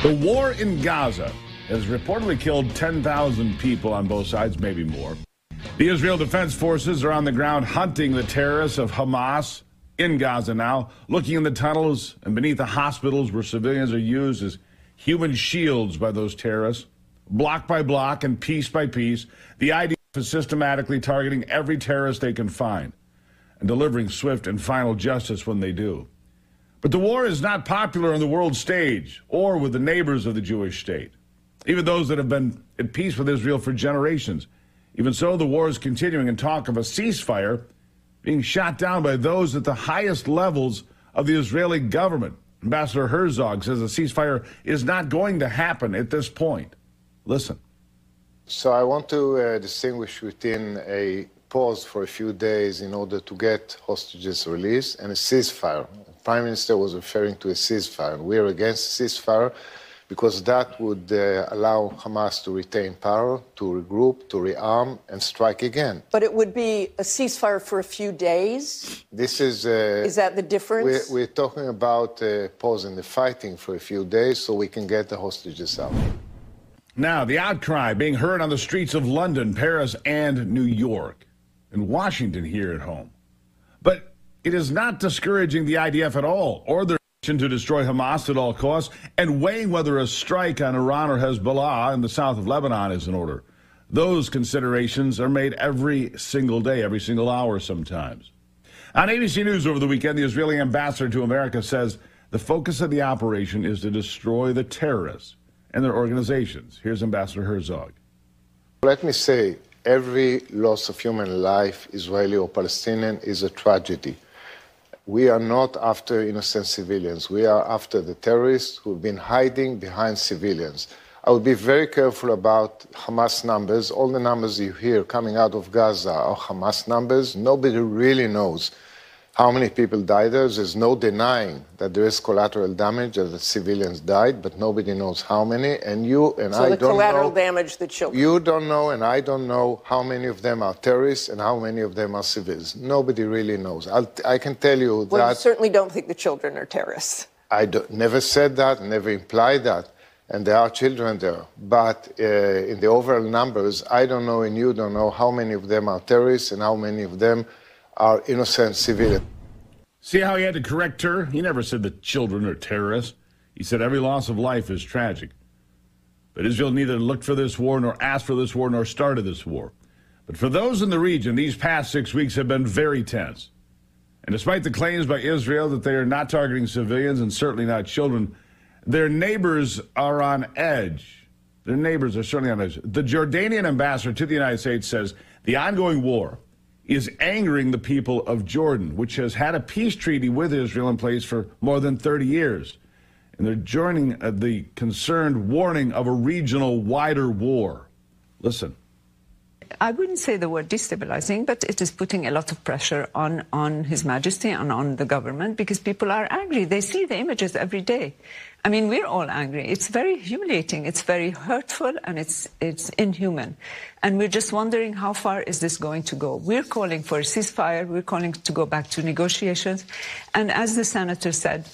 The war in Gaza has reportedly killed 10,000 people on both sides, maybe more. The Israel Defense Forces are on the ground hunting the terrorists of Hamas in Gaza now, looking in the tunnels and beneath the hospitals where civilians are used as human shields by those terrorists. Block by block and piece by piece, the IDF is systematically targeting every terrorist they can find and delivering swift and final justice when they do. But the war is not popular on the world stage or with the neighbors of the Jewish state, even those that have been at peace with Israel for generations. Even so, the war is continuing, and talk of a ceasefire being shot down by those at the highest levels of the Israeli government. Ambassador Herzog says a ceasefire is not going to happen at this point. Listen. So I want to distinguish between a pause for a few days in order to get hostages released and a ceasefire. The Prime Minister was referring to a ceasefire. We are against ceasefire because that would allow Hamas to retain power, to regroup, to rearm, and strike again. But it would be a ceasefire for a few days? This is that the difference? We're talking about pausing the fighting for a few days so we can get the hostages out. Now, the outcry being heard on the streets of London, Paris, and New York, and Washington here at home. But it is not discouraging the IDF at all, or their mission to destroy Hamas at all costs, and weighing whether a strike on Iran or Hezbollah in the south of Lebanon is in order. Those considerations are made every single day, every single hour sometimes. On ABC News over the weekend, the Israeli ambassador to America says the focus of the operation is to destroy the terrorists and their organizations. Here's Ambassador Herzog. Let me say, every loss of human life, Israeli or Palestinian, is a tragedy. We are not after innocent civilians. We are after the terrorists who've been hiding behind civilians. I would be very careful about Hamas numbers. All the numbers you hear coming out of Gaza are Hamas numbers. Nobody really knows how many people died there. There's no denying that there is collateral damage, that the civilians died, but nobody knows how many. And you and I don't know. So the collateral damage, the children. You don't know, and I don't know how many of them are terrorists and how many of them are civilians. Nobody really knows. I can tell you that. Well, you certainly don't think the children are terrorists. I never said that, never implied that. And there are children there. But in the overall numbers, I don't know and you don't know how many of them are terrorists and how many of them are innocent civilians. See how he had to correct her? He never said that children are terrorists. He said every loss of life is tragic. But Israel neither looked for this war, nor asked for this war, nor started this war. But for those in the region, these past 6 weeks have been very tense. And despite the claims by Israel that they are not targeting civilians and certainly not children, their neighbors are on edge. Their neighbors are certainly on edge. The Jordanian ambassador to the United States says the ongoing war is angering the people of Jordan, which has had a peace treaty with Israel in place for more than 30 years. And they're joining the concerned warning of a regional, wider war. Listen. I wouldn't say the word destabilizing, but it is putting a lot of pressure on His Majesty and on the government because people are angry. They see the images every day. I mean, we're all angry. It's very humiliating. It's very hurtful, and it's inhuman. And we're just wondering how far is this going to go. We're calling for a ceasefire. We're calling to go back to negotiations. And as the senator said,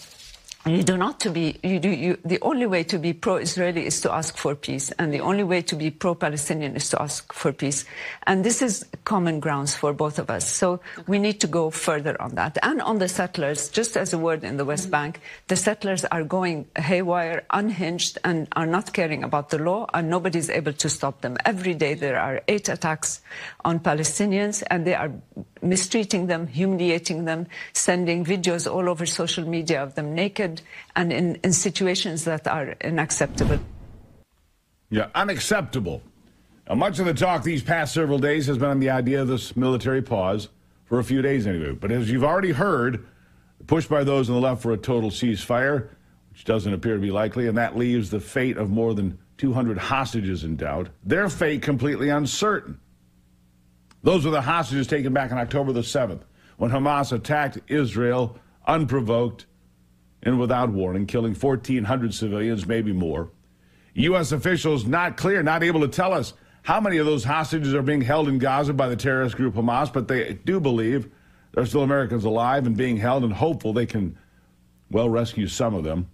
the only way to be pro-Israeli is to ask for peace, and the only way to be pro-Palestinian is to ask for peace. And this is common grounds for both of us. So we need to go further on that. And on the settlers, just as a word in the West Bank, the settlers are going haywire, unhinged, and are not caring about the law, and nobody's able to stop them. Every day there are 8 attacks on Palestinians, and they are mistreating them, humiliating them, sending videos all over social media of them naked and in situations that are unacceptable. Yeah, unacceptable. Now, much of the talk these past several days has been on the idea of this military pause, for a few days anyway. But as you've already heard, the push by those on the left for a total ceasefire, which doesn't appear to be likely, and that leaves the fate of more than 200 hostages in doubt, their fate completely uncertain. Those were the hostages taken back on October the 7th, when Hamas attacked Israel unprovoked and without warning, killing 1,400 civilians, maybe more. U.S. officials not clear, not able to tell us how many of those hostages are being held in Gaza by the terrorist group Hamas, but they do believe there are still Americans alive and being held, and hopeful they can, well, rescue some of them.